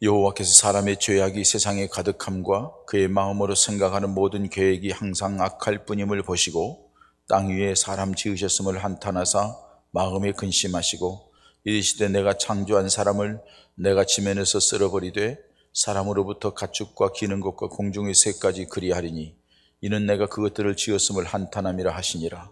여호와께서 사람의 죄악이 세상에 가득함과 그의 마음으로 생각하는 모든 계획이 항상 악할 뿐임을 보시고 땅 위에 사람 지으셨음을 한탄하사 마음에 근심하시고 이르시되 내가 창조한 사람을 내가 지면에서 쓸어버리되 사람으로부터 가축과 기는 것과 공중의 새까지 그리하리니 이는 내가 그것들을 지었음을 한탄함이라 하시니라.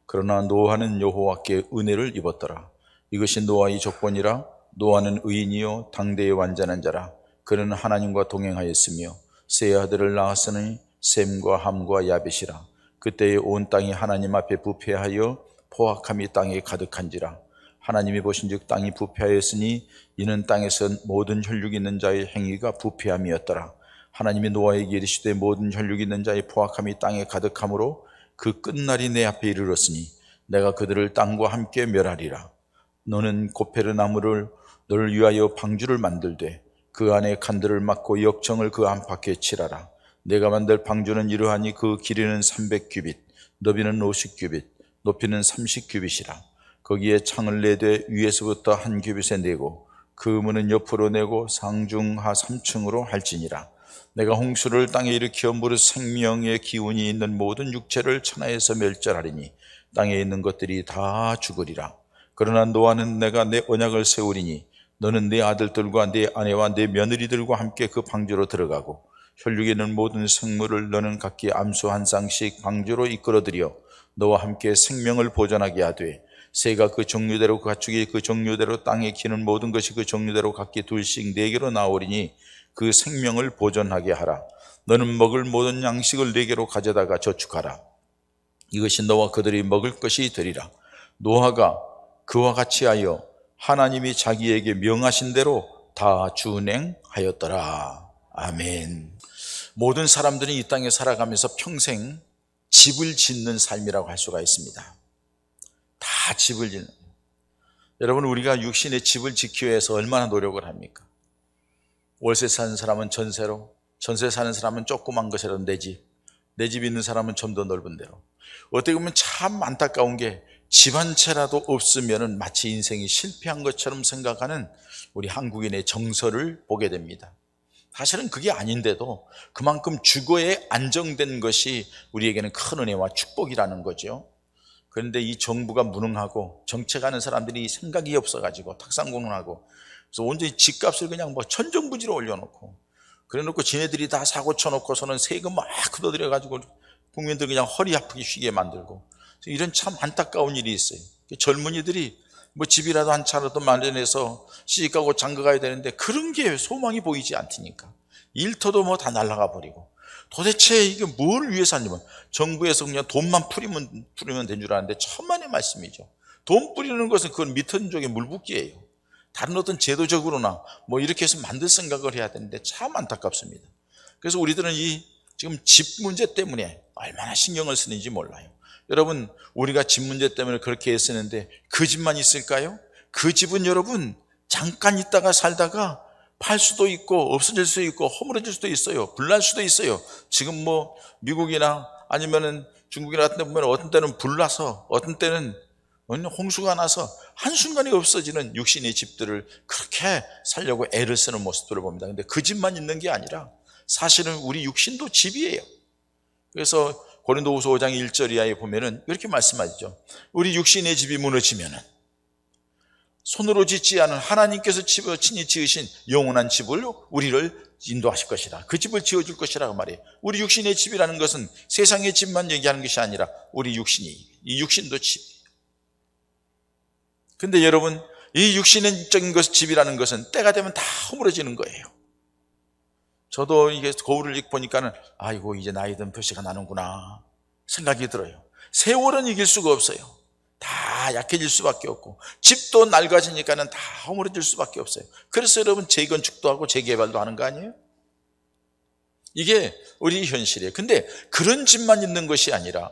그러나 노아는 여호와께 은혜를 입었더라. 이것이 노아의 조건이라. 노아는 의인이요 당대의 완전한 자라. 그는 하나님과 동행하였으며 세 아들을 낳았으니 셈과 함과 야벳이라. 그때에 온 땅이 하나님 앞에 부패하여 포악함이 땅에 가득한지라. 하나님이 보신즉 땅이 부패하였으니 이는 땅에서 모든 혈육 있는 자의 행위가 부패함이었더라. 하나님이 노아에게 이르시되 모든 혈육 있는 자의 포악함이 땅에 가득함으로 그 끝날이 내 앞에 이르렀으니 내가 그들을 땅과 함께 멸하리라. 너는 고페르 나무를 너를 위하여 방주를 만들되 그 안에 칸들을 막고 역청을 그 안팎에 칠하라. 내가 만들 방주는 이러하니 그 길이는 300규빗, 너비는 50규빗, 높이는 30규빗이라. 거기에 창을 내되 위에서부터 한 규빗에 내고 그 문은 옆으로 내고 상중하 3층으로 할지니라. 내가 홍수를 땅에 일으켜 무릇 생명의 기운이 있는 모든 육체를 천하에서 멸절하리니 땅에 있는 것들이 다 죽으리라. 그러나 노아는 내가 내 언약을 세우리니 너는 네 아들들과 네 아내와 네 며느리들과 함께 그 방주로 들어가고 혈육에 있는 모든 생물을 너는 각기 암소 한 쌍씩 방주로 이끌어들여 너와 함께 생명을 보존하게 하되 새가 그 종류대로 가축이 그 종류대로 땅에 기는 모든 것이 그 종류대로 각기 둘씩 4개로 나오리니 그 생명을 보존하게 하라. 너는 먹을 모든 양식을 4개로 가져다가 저축하라. 이것이 너와 그들이 먹을 것이 되리라. 노아가 그와 같이 하여 하나님이 자기에게 명하신 대로 다 준행하였더라. 아멘. 모든 사람들이 이 땅에 살아가면서 평생 집을 짓는 삶이라고 할 수가 있습니다. 다 집을 짓는. 여러분, 우리가 육신의 집을 지키기 위해서 얼마나 노력을 합니까? 월세 사는 사람은 전세로, 전세 사는 사람은 조그만 것이라도 내 집 있는 사람은 좀 더 넓은 데로. 어떻게 보면 참 안타까운 게 집 한 채라도 없으면 마치 인생이 실패한 것처럼 생각하는 우리 한국인의 정서를 보게 됩니다. 사실은 그게 아닌데도 그만큼 주거에 안정된 것이 우리에게는 큰 은혜와 축복이라는 거죠. 그런데 이 정부가 무능하고 정책하는 사람들이 생각이 없어가지고 탁상공론하고 그래서 온전히 집값을 그냥 뭐 천정부지로 올려놓고 그래놓고 지네들이 다 사고 쳐놓고서는 세금 막 걷어들여가지고 국민들 그냥 허리 아프게 쉬게 만들고 이런 참 안타까운 일이 있어요. 젊은이들이 뭐 집이라도 한 차라도 마련해서 시집가고 장가가야 되는데 그런 게 소망이 보이지 않으니까 일터도 뭐 다 날아가 버리고 도대체 이게 뭘 위해서 하냐면 정부에서 그냥 돈만 뿌리면 된 줄 아는데 천만의 말씀이죠. 돈 뿌리는 것은 그건 미턴족의 물붓기예요. 다른 어떤 제도적으로나 뭐 이렇게 해서 만들 생각을 해야 되는데 참 안타깝습니다. 그래서 우리들은 이 지금 집 문제 때문에 얼마나 신경을 쓰는지 몰라요. 여러분, 우리가 집 문제 때문에 그렇게 애쓰는데 그 집만 있을까요? 그 집은 여러분 잠깐 있다가 살다가 팔 수도 있고 없어질 수도 있고 허물어질 수도 있어요. 불날 수도 있어요. 지금 뭐 미국이나 아니면은 중국이나 같은 데 보면 어떤 때는 불나서 어떤 때는 홍수가 나서 한순간에 없어지는 육신의 집들을 그렇게 살려고 애를 쓰는 모습들을 봅니다. 근데 그 집만 있는 게 아니라 사실은 우리 육신도 집이에요. 그래서 고린도후서 5장 1절 이하에 보면은 이렇게 말씀하시죠. 우리 육신의 집이 무너지면은 손으로 짓지 않은 하나님께서 친히 지으신 영원한 집을 우리를 인도하실 것이라. 그 집을 지어줄 것이라고 말해요. 우리 육신의 집이라는 것은 세상의 집만 얘기하는 것이 아니라 우리 육신이, 이 육신도 집. 근데 여러분, 이 육신적인 것, 집이라는 것은 때가 되면 다 허물어지는 거예요. 저도 이게 거울을 보니까는 아이고 이제 나이 든 표시가 나는구나 생각이 들어요. 세월은 이길 수가 없어요. 다 약해질 수밖에 없고 집도 낡아지니까는 다 허물어질 수밖에 없어요. 그래서 여러분 재건축도 하고 재개발도 하는 거 아니에요? 이게 우리 현실이에요. 근데 그런 집만 있는 것이 아니라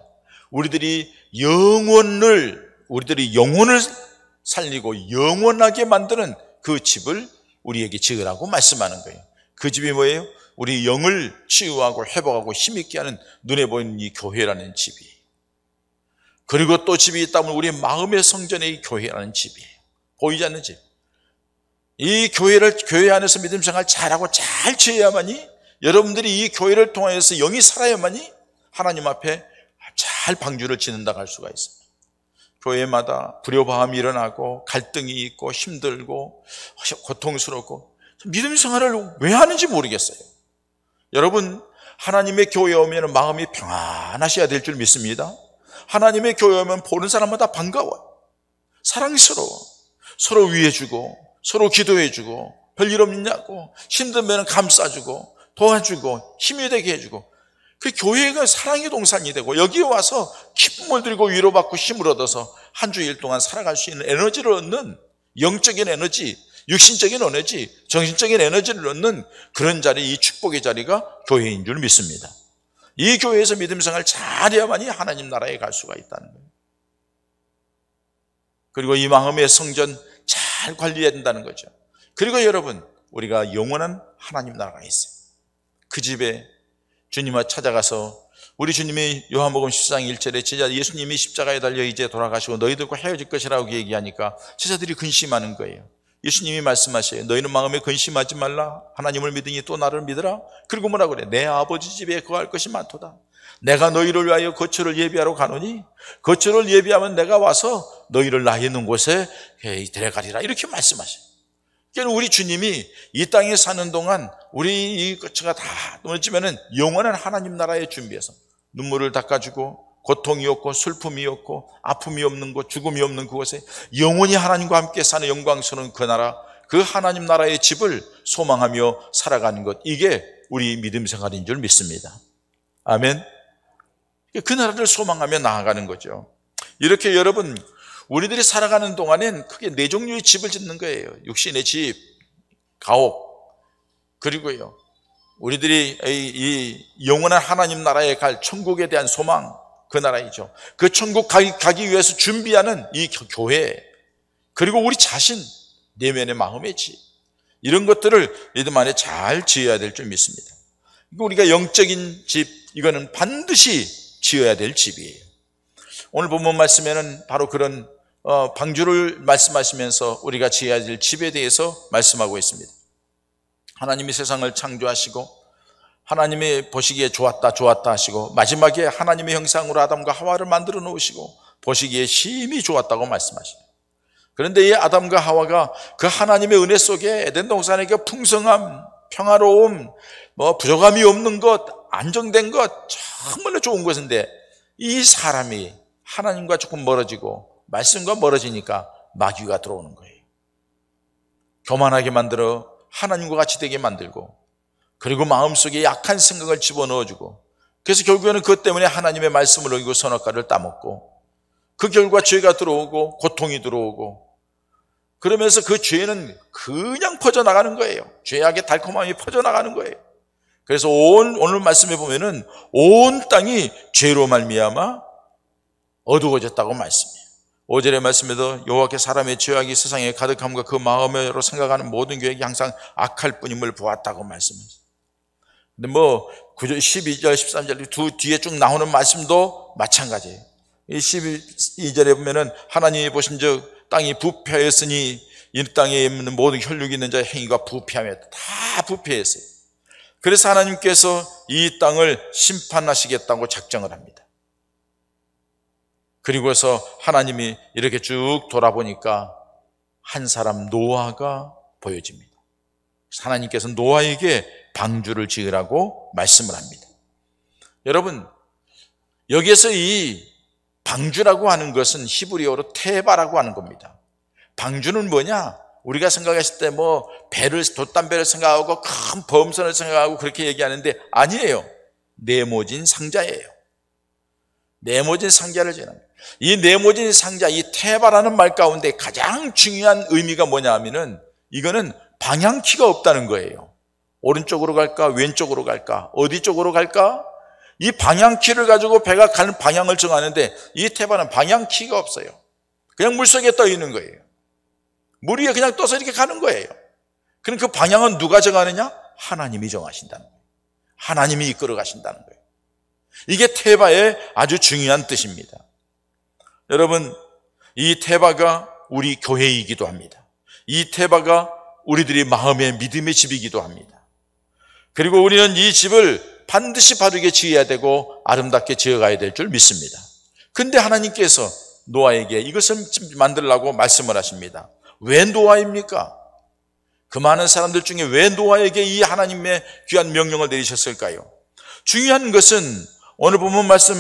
우리들이 영혼을 살리고 영원하게 만드는 그 집을 우리에게 지으라고 말씀하는 거예요. 그 집이 뭐예요? 우리 영을 치유하고 회복하고 힘있게 하는 눈에 보이는 이 교회라는 집이. 그리고 또 집이 있다면 우리 마음의 성전의 이 교회라는 집이에요. 보이지 않는 집. 이 교회 안에서 믿음 생활 잘하고 잘 지어야만이, 여러분들이 이 교회를 통해서 영이 살아야만이 하나님 앞에 잘 방주를 짓는다고 할 수가 있어요. 교회마다 불효방함이 일어나고 갈등이 있고 힘들고 고통스럽고 믿음 생활을 왜 하는지 모르겠어요. 여러분, 하나님의 교회에 오면 마음이 평안하셔야 될 줄 믿습니다. 하나님의 교회에 오면 보는 사람마다 반가워요. 사랑스러워. 서로 위해주고 서로 기도해주고 별일 없냐고, 힘들면 감싸주고 도와주고 힘이 되게 해주고, 그 교회가 사랑의 동산이 되고 여기에 와서 기쁨을 드리고 위로받고 힘을 얻어서 한 주일 동안 살아갈 수 있는 에너지를 얻는, 영적인 에너지, 육신적인 에너지, 정신적인 에너지를 얻는 그런 자리, 이 축복의 자리가 교회인 줄 믿습니다. 이 교회에서 믿음 생활 잘해야만이 하나님 나라에 갈 수가 있다는 거예요. 그리고 이 마음의 성전 잘 관리해야 된다는 거죠. 그리고 여러분, 우리가 영원한 하나님 나라가 있어요. 그 집에 주님을 찾아가서, 우리 주님이 요한복음 14장 1절에 제자 예수님이 십자가에 달려 이제 돌아가시고 너희들과 헤어질 것이라고 얘기하니까 제자들이 근심하는 거예요. 예수님이 말씀하셔요. 너희는 마음에 근심하지 말라. 하나님을 믿으니 또 나를 믿으라. 그리고 뭐라 그래? 내 아버지 집에 거할 것이 많도다. 내가 너희를 위하여 거처를 예비하러 가노니 거처를 예비하면 내가 와서 너희를 나 있는 곳에 데려가리라. 이렇게 말씀하셔요. 그러니까 우리 주님이 이 땅에 사는 동안 우리 이 거처가 다 무너지면은 영원한 하나님 나라에 준비해서 눈물을 닦아주고 고통이 없고 슬픔이 없고 아픔이 없는 곳, 죽음이 없는 그곳에 영원히 하나님과 함께 사는 영광스러운 그 나라, 그 하나님 나라의 집을 소망하며 살아가는 것, 이게 우리 믿음 생활인 줄 믿습니다. 아멘. 그 나라를 소망하며 나아가는 거죠. 이렇게 여러분, 우리들이 살아가는 동안엔 크게 네 종류의 집을 짓는 거예요. 육신의 집, 가옥, 그리고요 우리들이 이 영원한 하나님 나라에 갈 천국에 대한 소망, 그 나라이죠. 그 천국 가기 위해서 준비하는 이 교회, 그리고 우리 자신, 내면의 마음의 집, 이런 것들을 믿음 안에 잘 지어야 될 줄 믿습니다. 우리가 영적인 집, 이거는 반드시 지어야 될 집이에요. 오늘 본문 말씀에는 바로 그런 방주를 말씀하시면서 우리가 지어야 될 집에 대해서 말씀하고 있습니다. 하나님이 세상을 창조하시고 하나님이 보시기에 좋았다 하시고 마지막에 하나님의 형상으로 아담과 하와를 만들어 놓으시고 보시기에 심히 좋았다고 말씀하시네요. 그런데 이 아담과 하와가 그 하나님의 은혜 속에 에덴 동산의 그 풍성함, 평화로움, 부족함이 없는 것, 안정된 것, 정말로 좋은 것인데 이 사람이 하나님과 조금 멀어지고 말씀과 멀어지니까 마귀가 들어오는 거예요. 교만하게 만들어 하나님과 같이 되게 만들고, 그리고 마음속에 약한 생각을 집어넣어주고, 그래서 결국에는 그것 때문에 하나님의 말씀을 어기고 선악과를 따먹고, 그 결과 죄가 들어오고 고통이 들어오고, 그러면서 그 죄는 그냥 퍼져나가는 거예요. 죄악의 달콤함이 퍼져나가는 거예요. 그래서 오늘 말씀해 보면은 온 땅이 죄로 말미암아 어두워졌다고 말씀해요. 5절의 말씀에도 여호와께서 사람의 죄악이 세상에 가득함과 그 마음으로 생각하는 모든 계획이 항상 악할 뿐임을 보았다고 말씀하셨어요. 근데 9절, 12절, 13절 두 뒤에 쭉 나오는 말씀도 마찬가지예요. 이 12절에 보면은 하나님이 보신즉 땅이 부패하였으니 이 땅에 있는 모든 혈육이 있는 자의 행위가 부패하였다. 다 부패했어요. 그래서 하나님께서 이 땅을 심판하시겠다고 작정을 합니다. 그리고서 하나님이 이렇게 쭉 돌아보니까 한 사람 노아가 보여집니다. 하나님께서 노아에게 방주를 지으라고 말씀을 합니다. 여러분, 여기에서 이 방주라고 하는 것은 히브리어로 테바라고 하는 겁니다. 방주는 뭐냐? 우리가 생각했을 때 돛담배를 생각하고 큰 범선을 생각하고 그렇게 얘기하는데 아니에요. 네모진 상자예요. 네모진 상자를 지납니다. 이 네모진 상자, 이 테바라는 말 가운데 가장 중요한 의미가 뭐냐 하면은 이거는 방향키가 없다는 거예요. 오른쪽으로 갈까? 왼쪽으로 갈까? 어디 쪽으로 갈까? 이 방향키를 가지고 배가 가는 방향을 정하는데 이 테바는 방향키가 없어요. 그냥 물속에 떠 있는 거예요. 물 위에 그냥 떠서 이렇게 가는 거예요. 그럼 그 방향은 누가 정하느냐? 하나님이 정하신다는 거예요. 하나님이 이끌어 가신다는 거예요. 이게 테바의 아주 중요한 뜻입니다. 여러분, 이 테바가 우리 교회이기도 합니다. 이 테바가 우리들이 마음의 믿음의 집이기도 합니다. 그리고 우리는 이 집을 반드시 바르게 지어야 되고 아름답게 지어가야 될 줄 믿습니다. 근데 하나님께서 노아에게 이것을 만들라고 말씀을 하십니다. 왜 노아입니까? 그 많은 사람들 중에 왜 노아에게 이 하나님의 귀한 명령을 내리셨을까요? 중요한 것은 오늘 본문 말씀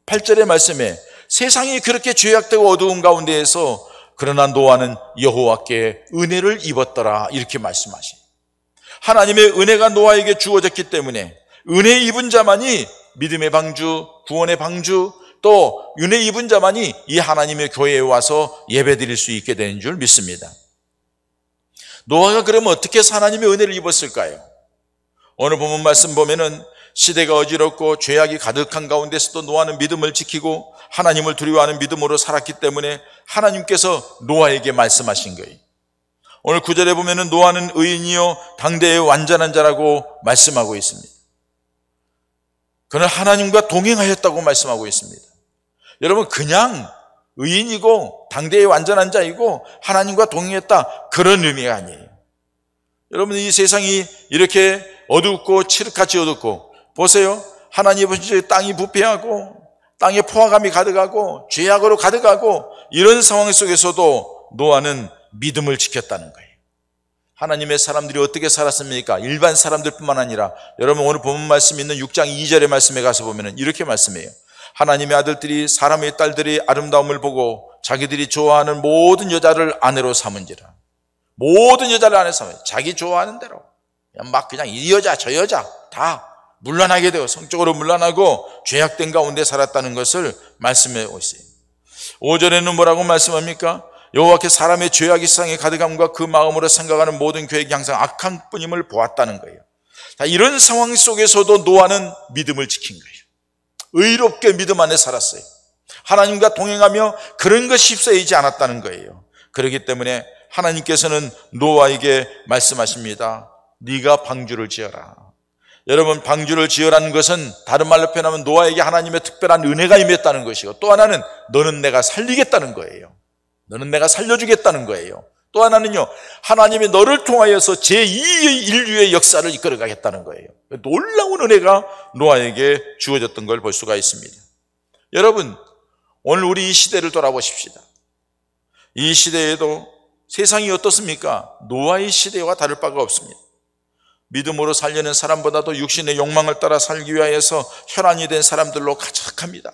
8절의 말씀에 세상이 그렇게 죄악되고 어두운 가운데에서 그러나 노아는 여호와께 은혜를 입었더라 이렇게 말씀하시죠. 하나님의 은혜가 노아에게 주어졌기 때문에 은혜 입은 자만이 믿음의 방주, 구원의 방주, 또 은혜 입은 자만이 이 하나님의 교회에 와서 예배드릴 수 있게 되는 줄 믿습니다. 노아가 그러면 어떻게 해서 하나님의 은혜를 입었을까요? 오늘 본문 말씀 보면은 시대가 어지럽고 죄악이 가득한 가운데서도 노아는 믿음을 지키고 하나님을 두려워하는 믿음으로 살았기 때문에 하나님께서 노아에게 말씀하신 거예요. 오늘 9절에 보면은 노아는 의인이요 당대의 완전한 자라고 말씀하고 있습니다. 그는 하나님과 동행하였다고 말씀하고 있습니다. 여러분, 그냥 의인이고 당대의 완전한 자이고 하나님과 동행했다 그런 의미가 아니에요. 여러분, 이 세상이 이렇게 어둡고 칠흑같이 어둡고 보세요. 하나님 보시기에 땅이 부패하고 땅에 포화감이 가득하고 죄악으로 가득하고 이런 상황 속에서도 노아는 믿음을 지켰다는 거예요. 하나님의 사람들이 어떻게 살았습니까? 일반 사람들뿐만 아니라 여러분 오늘 본문 말씀 있는 6장 2절의 말씀에 가서 보면 이렇게 말씀해요. 하나님의 아들들이 사람의 딸들이 아름다움을 보고 자기들이 좋아하는 모든 여자를 아내로 삼은지라. 모든 여자를 아내로 삼은지라. 자기 좋아하는 대로 그냥 이 여자 저 여자 다 물러나게 되고 성적으로 물러나고 죄악된 가운데 살았다는 것을 말씀해 오세요. 5절에는 뭐라고 말씀합니까? 여호와께 사람의 죄악이 세상에 가득함과 그 마음으로 생각하는 모든 계획이 항상 악한 뿐임을 보았다는 거예요. 자, 이런 상황 속에서도 노아는 믿음을 지킨 거예요. 의롭게 믿음 안에 살았어요. 하나님과 동행하며 그런 것이 휩싸이지 않았다는 거예요. 그렇기 때문에 하나님께서는 노아에게 말씀하십니다. 네가 방주를 지어라. 여러분, 방주를 지으라는 것은 다른 말로 표현하면 노아에게 하나님의 특별한 은혜가 임했다는 것이고, 또 하나는 너는 내가 살리겠다는 거예요. 너는 내가 살려주겠다는 거예요. 또 하나는요, 하나님이 너를 통하여서 제2의 인류의 역사를 이끌어가겠다는 거예요. 놀라운 은혜가 노아에게 주어졌던 걸 볼 수가 있습니다. 여러분, 오늘 우리 이 시대를 돌아보십시다. 이 시대에도 세상이 어떻습니까? 노아의 시대와 다를 바가 없습니다. 믿음으로 살려는 사람보다도 육신의 욕망을 따라 살기 위하여서 혈안이 된 사람들로 가득합니다.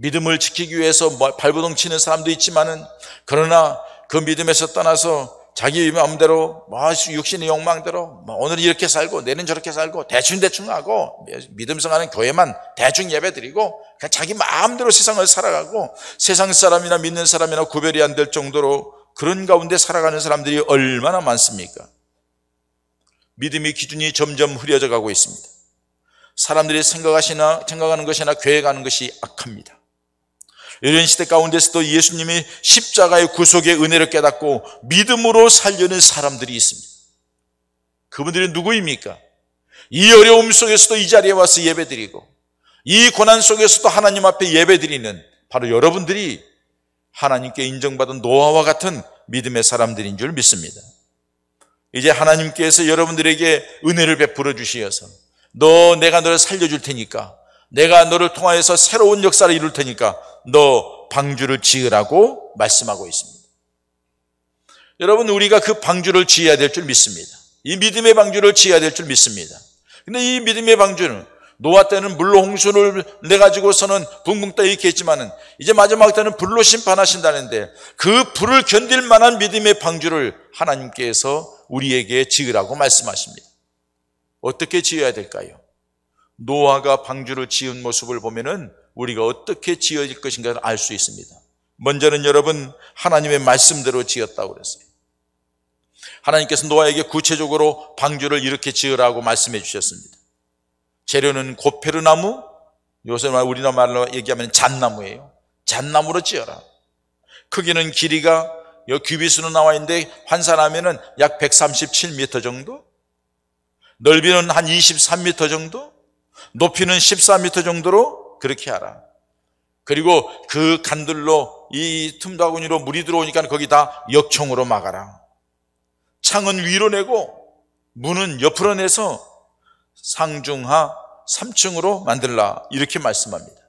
믿음을 지키기 위해서 발버둥 치는 사람도 있지만은, 그러나 그 믿음에서 떠나서 자기 마음대로 육신의 욕망대로 오늘 이렇게 살고 내일은 저렇게 살고 대충 하고 믿음 생활하는 교회만 대충 예배드리고 그냥 자기 마음대로 세상을 살아가고 세상 사람이나 믿는 사람이나 구별이 안 될 정도로 그런 가운데 살아가는 사람들이 얼마나 많습니까? 믿음의 기준이 점점 흐려져 가고 있습니다. 사람들이 생각하는 것이나 계획하는 것이 악합니다. 이런 시대 가운데서도 예수님이 십자가의 구속의 은혜를 깨닫고 믿음으로 살려는 사람들이 있습니다. 그분들이 누구입니까? 이 어려움 속에서도 이 자리에 와서 예배드리고 이 고난 속에서도 하나님 앞에 예배드리는 바로 여러분들이 하나님께 인정받은 노아와 같은 믿음의 사람들인 줄 믿습니다. 이제 하나님께서 여러분들에게 은혜를 베풀어 주시어서 내가 너를 살려줄 테니까, 내가 너를 통하여서 새로운 역사를 이룰 테니까 너 방주를 지으라고 말씀하고 있습니다. 여러분, 우리가 그 방주를 지어야 될 줄 믿습니다. 이 믿음의 방주를 지어야 될 줄 믿습니다. 근데 이 믿음의 방주는 노아 때는 물로 홍수를 내가지고서는 붕붕 떠 있게 했지만은 이제 마지막 때는 불로 심판하신다는데 그 불을 견딜 만한 믿음의 방주를 하나님께서 우리에게 지으라고 말씀하십니다. 어떻게 지어야 될까요? 노아가 방주를 지은 모습을 보면은 우리가 어떻게 지어질 것인가를 알 수 있습니다. 먼저는 여러분, 하나님의 말씀대로 지었다고 그랬어요. 하나님께서 노아에게 구체적으로 방주를 이렇게 지으라고 말씀해 주셨습니다. 재료는 고페르나무, 요새 우리나라 말로 얘기하면 잣나무예요. 잣나무로 지어라. 크기는 길이가 규비수는 나와 있는데 환산하면은 약 137m 정도, 넓이는 한 23m 정도, 높이는 14m 정도로 그렇게 하라. 그리고 그 간들로 이 틈바구니로 물이 들어오니까 거기다 역청으로 막아라. 창은 위로 내고 문은 옆으로 내서 상중하 3층으로 만들라. 이렇게 말씀합니다.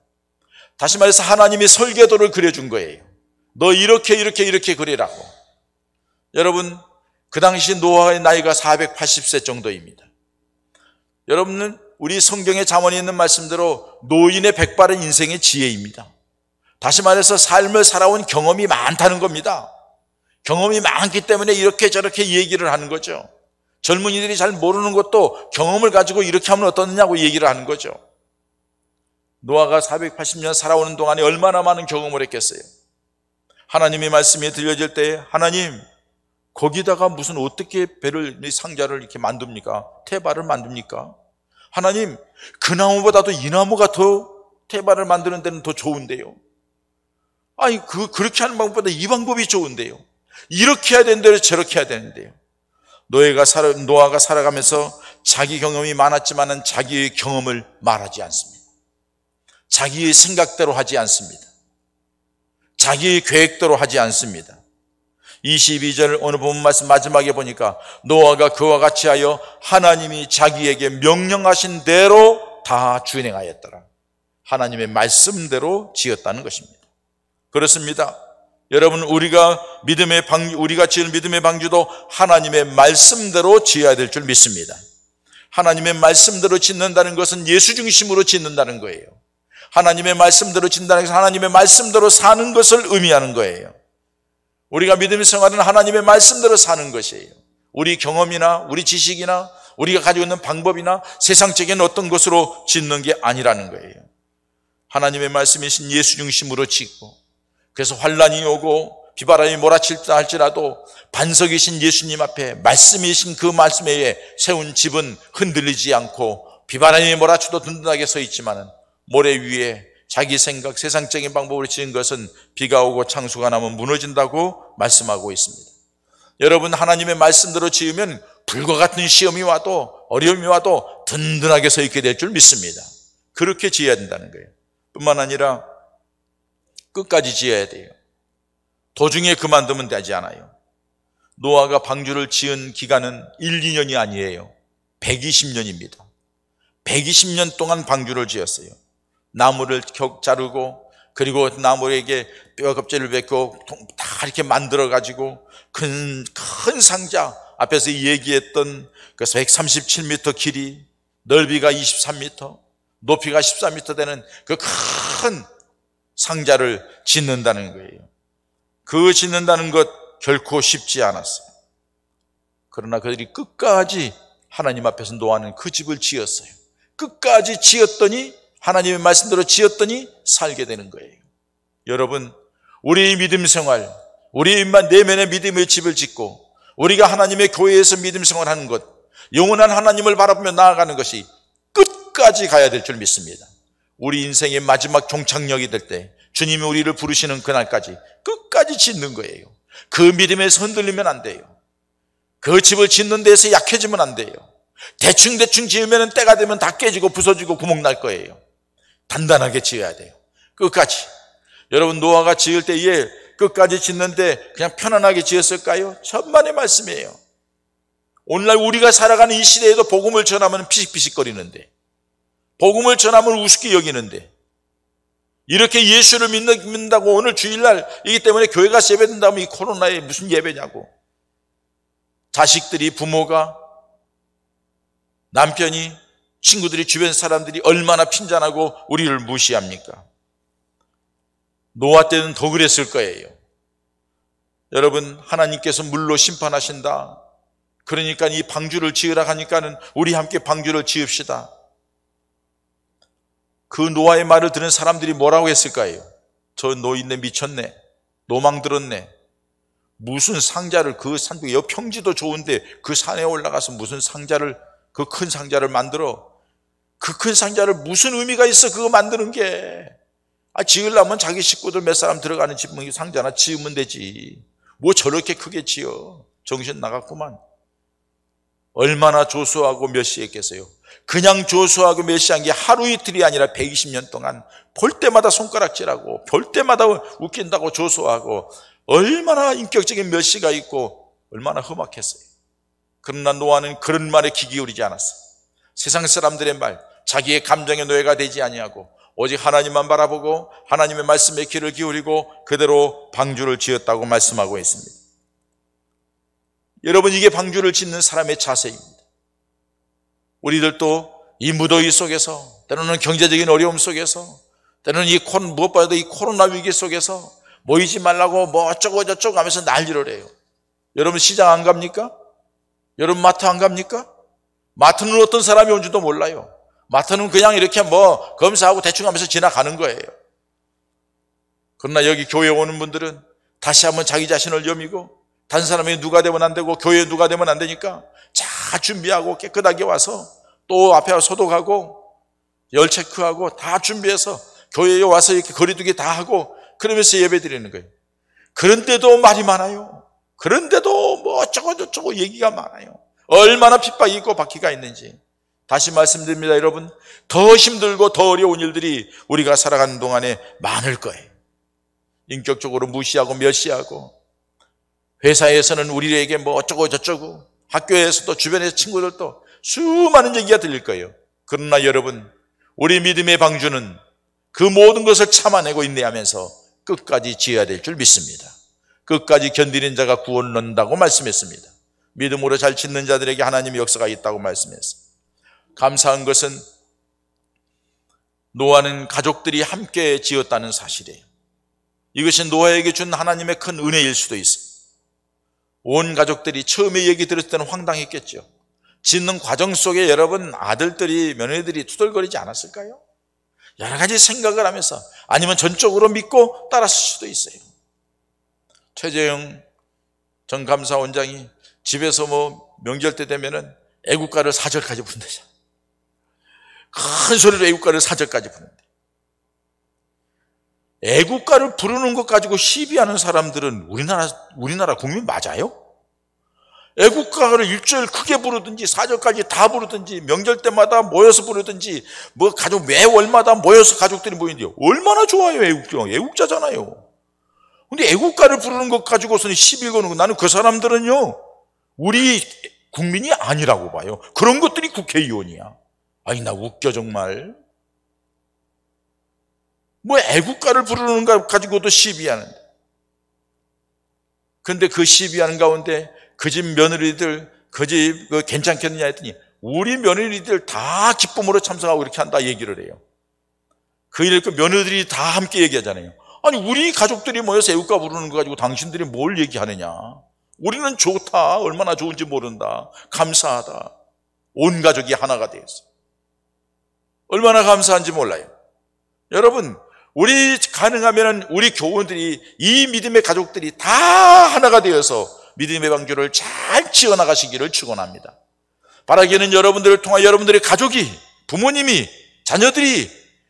다시 말해서 하나님이 설계도를 그려준 거예요. 너 이렇게 그리라고. 여러분, 그 당시 노아의 나이가 480세 정도입니다. 여러분은 우리 성경에 잠언에 있는 말씀대로 노인의 백발은 인생의 지혜입니다. 다시 말해서 삶을 살아온 경험이 많다는 겁니다. 경험이 많기 때문에 이렇게 저렇게 얘기를 하는 거죠. 젊은이들이 잘 모르는 것도 경험을 가지고 이렇게 하면 어떻느냐고 얘기를 하는 거죠. 노아가 480년 살아오는 동안에 얼마나 많은 경험을 했겠어요. 하나님의 말씀이 들려질 때 하나님 거기다가 무슨 어떻게 배를 상자를 이렇게 만듭니까? 태발을 만듭니까? 하나님 그 나무보다도 이 나무가 더 태발을 만드는 데는 더 좋은데요. 아니 그렇게 하는 방법보다 이 방법이 좋은데요. 이렇게 해야 되는데요, 저렇게 해야 되는데요. 노아가 살아가면서 자기 경험이 많았지만은 자기의 경험을 말하지 않습니다. 자기의 생각대로 하지 않습니다. 자기의 계획대로 하지 않습니다. 22절 오늘 본 말씀 마지막에 보니까 노아가 그와 같이 하여 하나님이 자기에게 명령하신 대로 다 준행하였더라. 하나님의 말씀대로 지었다는 것입니다. 그렇습니다. 여러분, 우리가 지은 믿음의 방주도 하나님의 말씀대로 지어야 될 줄 믿습니다. 하나님의 말씀대로 짓는다는 것은 예수 중심으로 짓는다는 거예요. 하나님의 말씀대로 짓는다는 것은 하나님의 말씀대로 사는 것을 의미하는 거예요. 우리가 믿음의 생활은 하나님의 말씀대로 사는 것이에요. 우리 경험이나 우리 지식이나 우리가 가지고 있는 방법이나 세상적인 어떤 것으로 짓는 게 아니라는 거예요. 하나님의 말씀이신 예수 중심으로 짓고, 그래서 환난이 오고 비바람이 몰아칠다 할지라도 반석이신 예수님 앞에 말씀이신 그 말씀에 세운 집은 흔들리지 않고 비바람이 몰아쳐도 든든하게 서 있지만은 모래 위에 자기 생각, 세상적인 방법으로 지은 것은 비가 오고 창수가 나면 무너진다고 말씀하고 있습니다. 여러분, 하나님의 말씀대로 지으면 불과 같은 시험이 와도 어려움이 와도 든든하게 서 있게 될 줄 믿습니다. 그렇게 지어야 된다는 거예요. 뿐만 아니라 끝까지 지어야 돼요. 도중에 그만두면 되지 않아요. 노아가 방주를 지은 기간은 1, 2년이 아니에요. 120년입니다. 120년 동안 방주를 지었어요. 나무를 자르고, 그리고 나무에게 뼈 껍질을 뱉고 다 이렇게 만들어 가지고 큰 상자, 앞에서 얘기했던 그 137m 길이, 넓이가 23m, 높이가 14m 되는 그 큰 상자를 짓는다는 거예요. 그 짓는다는 것 결코 쉽지 않았어요. 그러나 그들이 끝까지 하나님 앞에서 노아는 그 집을 지었어요. 끝까지 지었더니, 하나님의 말씀대로 지었더니 살게 되는 거예요. 여러분, 우리의 믿음 생활, 우리의 내면의 믿음의 집을 짓고 우리가 하나님의 교회에서 믿음 생활하는 것, 영원한 하나님을 바라보며 나아가는 것이 끝까지 가야 될 줄 믿습니다. 우리 인생의 마지막 종착역이 될 때 주님이 우리를 부르시는 그날까지 끝까지 짓는 거예요. 그 믿음에서 흔들리면 안 돼요. 그 집을 짓는 데서 약해지면 안 돼요. 대충 지으면 때가 되면 다 깨지고 부서지고 구멍 날 거예요. 단단하게 지어야 돼요. 끝까지. 여러분, 노아가 지을 때에 끝까지 짓는데 그냥 편안하게 지었을까요? 천만의 말씀이에요. 오늘날 우리가 살아가는 이 시대에도 복음을 전하면 피식피식거리는데, 복음을 전하면 우습게 여기는데, 이렇게 예수를 믿는다고 오늘 주일날이기 때문에 교회가 예배된다면 이 코로나에 무슨 예배냐고. 자식들이, 부모가, 남편이, 친구들이, 주변 사람들이 얼마나 핀잔하고 우리를 무시합니까? 노아 때는 더 그랬을 거예요. 여러분, 하나님께서 물로 심판하신다. 그러니까 이 방주를 지으라 하니까는 우리 함께 방주를 지읍시다. 그 노아의 말을 들은 사람들이 뭐라고 했을까요? 저 노인네 미쳤네. 노망 들었네. 무슨 상자를, 그 산도 여 평지도 좋은데 그 산에 올라가서 무슨 상자를, 그 큰 상자를 만들어. 그 큰 상자를 무슨 의미가 있어 그거 만드는 게. 지으려면 자기 식구들 몇 사람 들어가는 집 상자 하나 지으면 되지. 뭐 저렇게 크게 지어. 정신 나갔구만. 얼마나 조수하고 멸시했겠어요. 그냥 조수하고 멸시한 게 하루 이틀이 아니라 120년 동안 볼 때마다 손가락질하고 볼 때마다 웃긴다고 조수하고 얼마나 인격적인 멸시가 있고 얼마나 험악했어요. 그러나 노아는 그런 말에 귀 기울이지 않았어. 세상 사람들의 말, 자기의 감정의 노예가 되지 아니하고 오직 하나님만 바라보고 하나님의 말씀에 귀를 기울이고 그대로 방주를 지었다고 말씀하고 있습니다. 여러분, 이게 방주를 짓는 사람의 자세입니다. 우리들도 이 무더위 속에서, 때로는 경제적인 어려움 속에서, 때로는 무엇보다도 이 코로나 위기 속에서 모이지 말라고 뭐 어쩌고 저쩌고 하면서 난리를 해요. 여러분 시장 안 갑니까? 여러분 마트 안 갑니까? 마트는 어떤 사람이 온 줄도 몰라요. 마트는 그냥 이렇게 뭐 검사하고 대충 하면서 지나가는 거예요. 그러나 여기 교회에 오는 분들은 다시 한번 자기 자신을 여미고 다른 사람이 누가 되면 안 되고 교회에 누가 되면 안 되니까 잘 준비하고 깨끗하게 와서 또 앞에 와서 소독하고 열 체크하고 다 준비해서 교회에 와서 이렇게 거리두기 다 하고 그러면서 예배 드리는 거예요. 그런데도 말이 많아요. 그런데도 뭐 어쩌고 저쩌고 얘기가 많아요. 얼마나 핍박이 있고 박해가 있는지. 다시 말씀드립니다, 여러분. 더 힘들고 더 어려운 일들이 우리가 살아가는 동안에 많을 거예요. 인격적으로 무시하고 멸시하고, 회사에서는 우리에게 뭐 어쩌고 저쩌고, 학교에서도 주변의 친구들도 수많은 얘기가 들릴 거예요. 그러나 여러분, 우리 믿음의 방주는 그 모든 것을 참아내고 인내하면서 끝까지 지어야 될 줄 믿습니다. 끝까지 견디는 자가 구원을 얻는다고 말씀했습니다. 믿음으로 잘 짓는 자들에게 하나님의 역사가 있다고 말씀했습니다. 감사한 것은 노아는 가족들이 함께 지었다는 사실이에요. 이것이 노아에게 준 하나님의 큰 은혜일 수도 있어요. 온 가족들이 처음에 얘기 들었을 때는 황당했겠죠. 짓는 과정 속에 여러분 아들들이 며느리들이 투덜거리지 않았을까요? 여러 가지 생각을 하면서, 아니면 전적으로 믿고 따랐을 수도 있어요. 최재형 전 감사원장이 집에서 뭐 명절 때 되면은 애국가를 4절까지 부른다죠. 큰 소리로 애국가를 4절까지 부른대. 애국가를 부르는 것 가지고 시비하는 사람들은 우리나라 국민 맞아요? 애국가를 1절 크게 부르든지 4절까지 다 부르든지 명절 때마다 모여서 부르든지 뭐 가족 매월마다 모여서 가족들이 모이는데 얼마나 좋아요. 애국자잖아요. 근데 애국가를 부르는 것 가지고서는 시비 거는 거, 나는 그 사람들은요 우리 국민이 아니라고 봐요. 그런 것들이 국회의원이야. 아니 나 웃겨 정말. 뭐 애국가를 부르는 것 가지고도 시비하는데. 근데 그 시비하는 가운데 그 집 며느리들 그 집 괜찮겠느냐 했더니 우리 며느리들 다 기쁨으로 참석하고 이렇게 한다 얘기를 해요. 그 일을 그 며느리들이 다 함께 얘기하잖아요. 아니 우리 가족들이 모여서 애국가 부르는 거 가지고 당신들이 뭘 얘기하느냐. 우리는 좋다. 얼마나 좋은지 모른다. 감사하다. 온 가족이 하나가 되었어. 얼마나 감사한지 몰라요. 여러분, 우리 가능하면 우리 교원들이 이 믿음의 가족들이 다 하나가 되어서 믿음의 방주를 잘 지어나가시기를 축원합니다. 바라기는 여러분들을 통하여 여러분들의 가족이, 부모님이, 자녀들이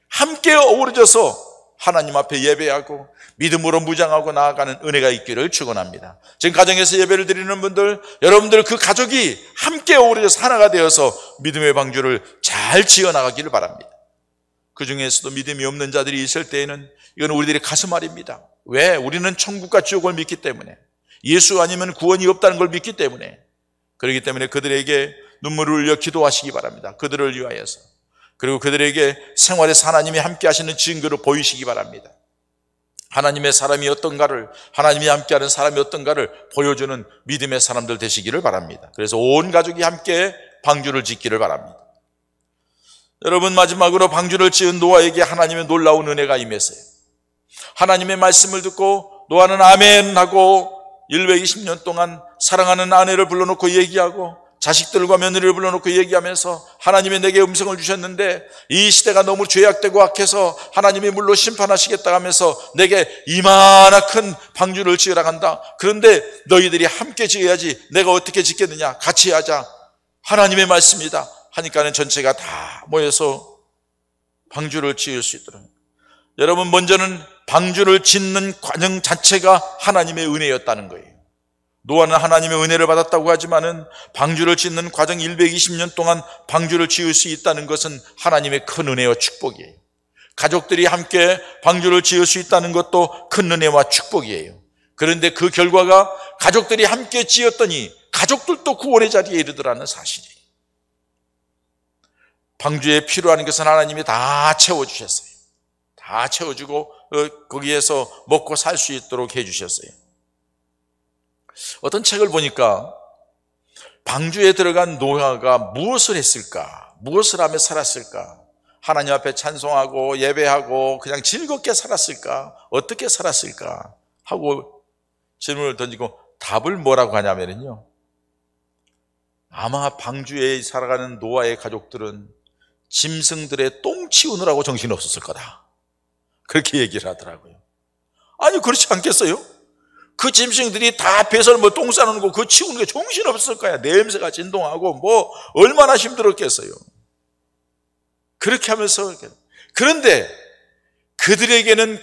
함께 어우러져서 하나님 앞에 예배하고 믿음으로 무장하고 나아가는 은혜가 있기를 축원합니다. 지금 가정에서 예배를 드리는 분들, 여러분들 그 가족이 함께 어우러져서 하나가 되어서 믿음의 방주를 잘 지어나가기를 바랍니다. 그 중에서도 믿음이 없는 자들이 있을 때에는 이건 우리들의 가슴앓이입니다. 왜? 우리는 천국과 지옥을 믿기 때문에, 예수 아니면 구원이 없다는 걸 믿기 때문에, 그렇기 때문에 그들에게 눈물을 흘려 기도하시기 바랍니다. 그들을 위하여서. 그리고 그들에게 생활에서 하나님이 함께 하시는 증거를 보이시기 바랍니다. 하나님의 사람이 어떤가를, 하나님이 함께하는 사람이 어떤가를 보여주는 믿음의 사람들 되시기를 바랍니다. 그래서 온 가족이 함께 방주를 짓기를 바랍니다. 여러분, 마지막으로 방주를 지은 노아에게 하나님의 놀라운 은혜가 임했어요. 하나님의 말씀을 듣고 노아는 아멘 하고 120년 동안 사랑하는 아내를 불러놓고 얘기하고 자식들과 며느리를 불러놓고 얘기하면서 하나님이 내게 음성을 주셨는데 이 시대가 너무 죄악되고 악해서 하나님이 물로 심판하시겠다 하면서 내게 이마나 큰 방주를 지으라 한다. 그런데 너희들이 함께 지어야지 내가 어떻게 짓겠느냐, 같이 하자. 하나님의 말씀이다 하니까는 전체가 다 모여서 방주를 지을 수 있도록. 여러분, 먼저는 방주를 짓는 과정 자체가 하나님의 은혜였다는 거예요. 노아는 하나님의 은혜를 받았다고 하지만은 방주를 짓는 과정 120년 동안 방주를 지을 수 있다는 것은 하나님의 큰 은혜와 축복이에요. 가족들이 함께 방주를 지을 수 있다는 것도 큰 은혜와 축복이에요. 그런데 그 결과가 가족들이 함께 지었더니 가족들도 구원의 자리에 이르더라는 사실이에요. 방주에 필요한 것은 하나님이 다 채워주셨어요. 다 채워주고 거기에서 먹고 살 수 있도록 해주셨어요. 어떤 책을 보니까 방주에 들어간 노아가 무엇을 했을까? 무엇을 하며 살았을까? 하나님 앞에 찬송하고 예배하고 그냥 즐겁게 살았을까? 어떻게 살았을까? 하고 질문을 던지고 답을 뭐라고 하냐면요, 아마 방주에 살아가는 노아의 가족들은 짐승들의 똥 치우느라고 정신없었을 거다, 그렇게 얘기를 하더라고요. 아니, 그렇지 않겠어요? 그 짐승들이 다 배설 똥 싸는 거 그거 치우는 게 정신없을 거야. 냄새가 진동하고 얼마나 힘들었겠어요. 그렇게 하면서. 그런데 그들에게는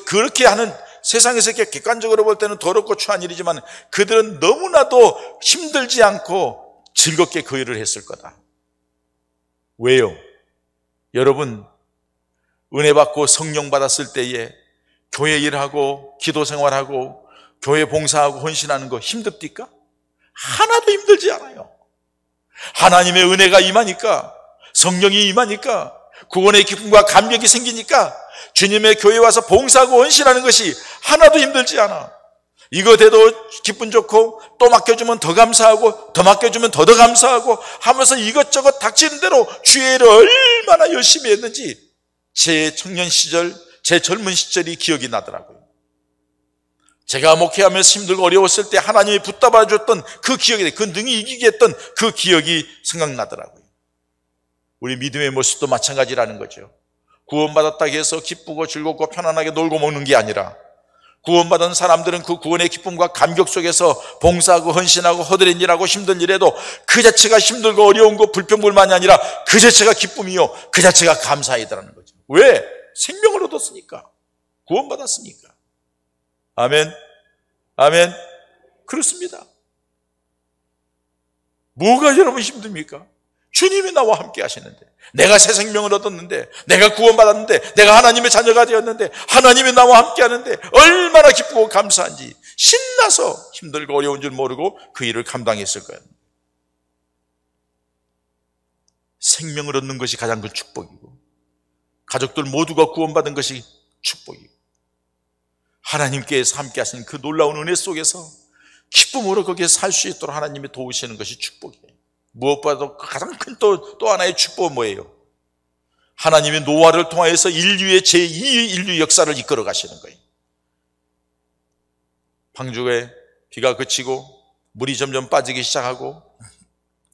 그렇게 하는, 세상에서 이렇게 객관적으로 볼 때는 더럽고 추한 일이지만 그들은 너무나도 힘들지 않고 즐겁게 그 일을 했을 거다. 왜요? 여러분, 은혜 받고 성령 받았을 때에 교회 일하고 기도 생활하고 교회 봉사하고 헌신하는 거 힘듭니까? 하나도 힘들지 않아요. 하나님의 은혜가 임하니까, 성령이 임하니까, 구원의 기쁨과 감격이 생기니까 주님의 교회에 와서 봉사하고 헌신하는 것이 하나도 힘들지 않아. 이거 돼도 기분 좋고, 또 맡겨주면 더 감사하고, 더 맡겨주면 더 감사하고 하면서 이것저것 닥치는 대로 주의 일을 얼마나 열심히 했는지 제 청년 시절, 제 젊은 시절이 기억이 나더라고요. 제가 목회하면서 힘들고 어려웠을 때 하나님이 붙잡아 줬던 그 기억이, 그 능히 이기게 했던 그 기억이 생각나더라고요. 우리 믿음의 모습도 마찬가지라는 거죠. 구원받았다고 해서 기쁘고 즐겁고 편안하게 놀고 먹는 게 아니라, 구원받은 사람들은 그 구원의 기쁨과 감격 속에서 봉사하고 헌신하고 허드렛 일하고 힘든 일에도 그 자체가 힘들고 어려운 거 불평불만이 아니라 그 자체가 기쁨이요, 그 자체가 감사이더라는 거죠. 왜? 생명을 얻었으니까, 구원받았으니까. 아멘, 아멘. 그렇습니다. 뭐가 여러분 힘듭니까? 주님이 나와 함께 하시는데, 내가 새 생명을 얻었는데, 내가 구원받았는데, 내가 하나님의 자녀가 되었는데, 하나님이 나와 함께 하는데 얼마나 기쁘고 감사한지, 신나서 힘들고 어려운 줄 모르고 그 일을 감당했을 거예요. 생명을 얻는 것이 가장 큰 축복이고, 가족들 모두가 구원받은 것이 축복이고, 하나님께서 함께 하시는 그 놀라운 은혜 속에서 기쁨으로 거기에 살 수 있도록 하나님이 도우시는 것이 축복이에요. 무엇보다도 가장 큰 또 하나의 축복은 뭐예요? 하나님이 노아를 통하여서 인류의 제2의 인류 역사를 이끌어 가시는 거예요. 방주에 비가 그치고 물이 점점 빠지기 시작하고,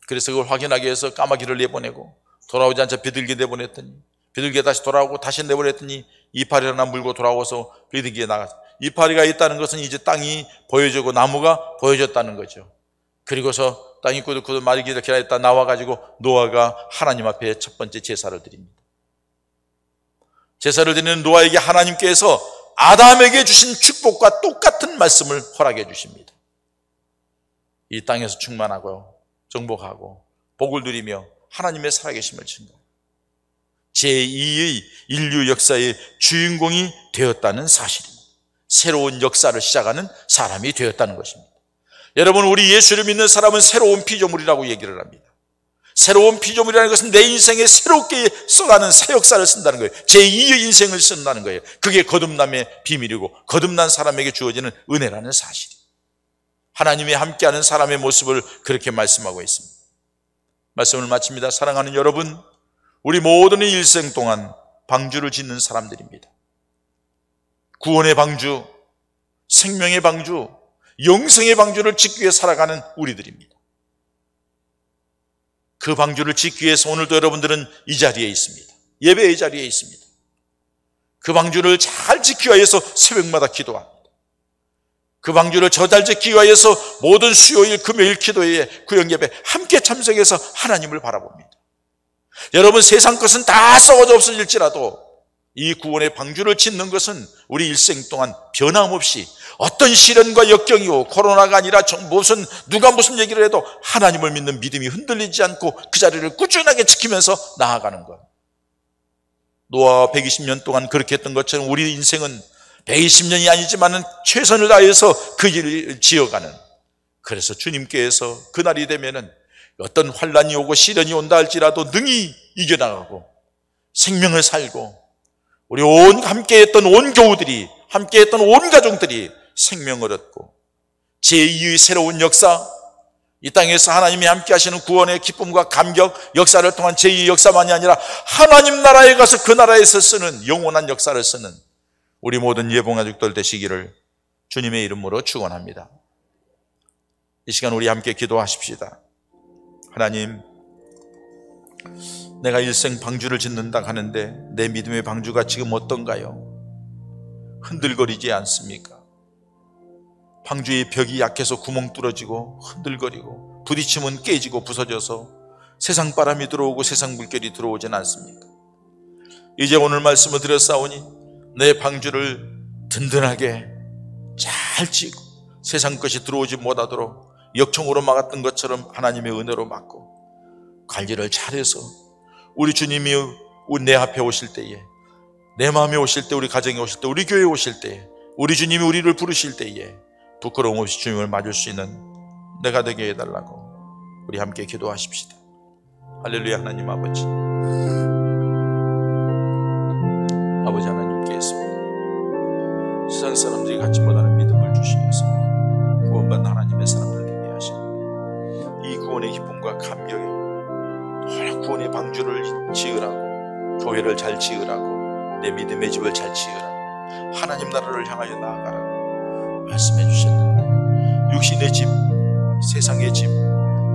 그래서 그걸 확인하기 위해서 까마귀를 내보내고, 돌아오지 않자 비둘기 내보냈더니, 비둘기가 다시 돌아오고 다시 내보냈더니 이파리를 하나 물고 돌아와서 비둘기에 나갔어요. 이파리가 있다는 것은 이제 땅이 보여지고 나무가 보여졌다는 거죠. 그리고서 땅이 꾸덕꾸덕 마르기를 기다렸다 나와가지고 노아가 하나님 앞에 첫 번째 제사를 드립니다. 제사를 드리는 노아에게 하나님께서 아담에게 주신 축복과 똑같은 말씀을 허락해 주십니다. 이 땅에서 충만하고 정복하고 복을 누리며 하나님의 살아계심을 증거, 제2의 인류 역사의 주인공이 되었다는 사실입니다. 새로운 역사를 시작하는 사람이 되었다는 것입니다. 여러분, 우리 예수를 믿는 사람은 새로운 피조물이라고 얘기를 합니다. 새로운 피조물이라는 것은 내 인생에 새롭게 써가는 새 역사를 쓴다는 거예요. 제2의 인생을 쓴다는 거예요. 그게 거듭남의 비밀이고 거듭난 사람에게 주어지는 은혜라는 사실이에요. 하나님이 함께하는 사람의 모습을 그렇게 말씀하고 있습니다. 말씀을 마칩니다. 사랑하는 여러분, 우리 모두는 일생 동안 방주를 짓는 사람들입니다. 구원의 방주, 생명의 방주, 영생의 방주를 짓기 위해 살아가는 우리들입니다. 그 방주를 짓기 위해서 오늘도 여러분들은 이 자리에 있습니다. 예배의 자리에 있습니다. 그 방주를 잘 짓기 위해서 새벽마다 기도합니다. 그 방주를 잘 짓기 위해서 모든 수요일, 금요일 기도회에 구역예배 함께 참석해서 하나님을 바라봅니다. 여러분, 세상 것은 다 썩어져 없어질지라도 이 구원의 방주를 짓는 것은 우리 일생 동안 변함없이 어떤 시련과 역경이고 코로나가 아니라 누가 무슨 얘기를 해도 하나님을 믿는 믿음이 흔들리지 않고 그 자리를 꾸준하게 지키면서 나아가는 것. 노아가 120년 동안 그렇게 했던 것처럼 우리 인생은 120년이 아니지만 최선을 다해서 그 일을 지어가는, 그래서 주님께서 그날이 되면은 어떤 환난이 오고 시련이 온다 할지라도 능히 이겨나가고 생명을 살고 우리 함께했던 온 교우들이, 함께했던 온 가족들이 생명을 얻고 제2의 새로운 역사, 이 땅에서 하나님이 함께 하시는 구원의 기쁨과 감격, 역사를 통한 제2의 역사만이 아니라 하나님 나라에 가서 그 나라에서 쓰는 영원한 역사를 쓰는 우리 모든 예봉가족들 되시기를 주님의 이름으로 축원합니다. 이 시간 우리 함께 기도하십시다. 하나님, 내가 일생 방주를 짓는다 하는데 내 믿음의 방주가 지금 어떤가요? 흔들거리지 않습니까? 방주의 벽이 약해서 구멍 뚫어지고 흔들거리고 부딪히면 깨지고 부서져서 세상 바람이 들어오고 세상 물결이 들어오진 않습니까? 이제 오늘 말씀을 드렸사오니 내 방주를 든든하게 잘 지고 세상 것이 들어오지 못하도록 역청으로 막았던 것처럼 하나님의 은혜로 막고 관리를 잘해서 우리 주님이 내 앞에 오실 때에, 내 마음에 오실 때, 우리 가정에 오실 때, 우리 교회에 오실 때에, 우리 주님이 우리를 부르실 때에 부끄러움 없이 주님을 맞을 수 있는 내가 되게 해달라고 우리 함께 기도하십시다. 할렐루야. 하나님 아버지, 아버지 하나님께서 세상 사람들이 갖지 못하는 믿음을 주시면서 구원받는 하나님의 사람들 되게 하시고 이 구원의 기쁨과 감격에 구원의 방주를 지으라고, 교회를 잘 지으라고, 내 믿음의 집을 잘 지으라고, 하나님 나라를 향하여 나아가라고 말씀해 주셨는데 육신의 집, 세상의 집,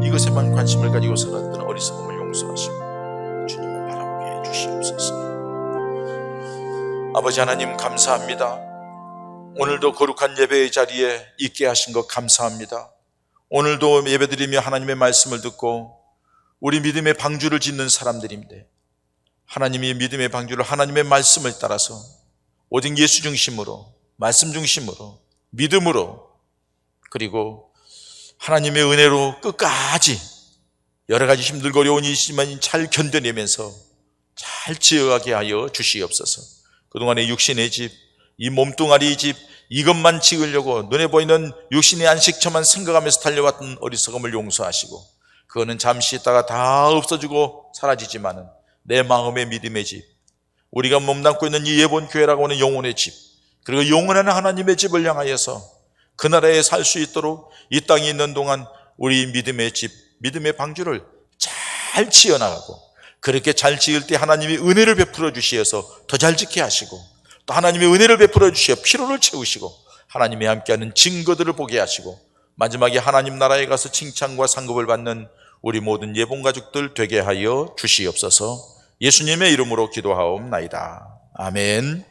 이것에만 관심을 가지고 살았던 어리석음을 용서하시고 주님을 바라보게 해주시옵소서. 아버지 하나님 감사합니다. 오늘도 거룩한 예배의 자리에 있게 하신 것 감사합니다. 오늘도 예배드리며 하나님의 말씀을 듣고 우리 믿음의 방주를 짓는 사람들인데 하나님이 믿음의 방주를 하나님의 말씀을 따라서 오직 예수 중심으로, 말씀 중심으로, 믿음으로, 그리고 하나님의 은혜로 끝까지 여러 가지 힘들고 어려운 일이지만 잘 견뎌내면서 잘 지어가게 하여 주시옵소서. 그동안의 육신의 집, 이 몸뚱아리 집, 이것만 지으려고 눈에 보이는 육신의 안식처만 생각하면서 달려왔던 어리석음을 용서하시고 그거는 잠시 있다가 다 없어지고 사라지지만은 내 마음의 믿음의 집, 우리가 몸담고 있는 이 예본교회라고 하는 영혼의 집, 그리고 영원한 하나님의 집을 향하여서 그 나라에 살 수 있도록 이 땅에 있는 동안 우리 믿음의 집, 믿음의 방주를 잘 지어나가고 그렇게 잘 지을 때 하나님이 은혜를 베풀어 주시어서 더 잘 짓게 하시고 또 하나님의 은혜를 베풀어 주시어 피로를 채우시고 하나님이 함께하는 증거들을 보게 하시고 마지막에 하나님 나라에 가서 칭찬과 상급을 받는 우리 모든 예봉가족들 되게 하여 주시옵소서. 예수님의 이름으로 기도하옵나이다. 아멘.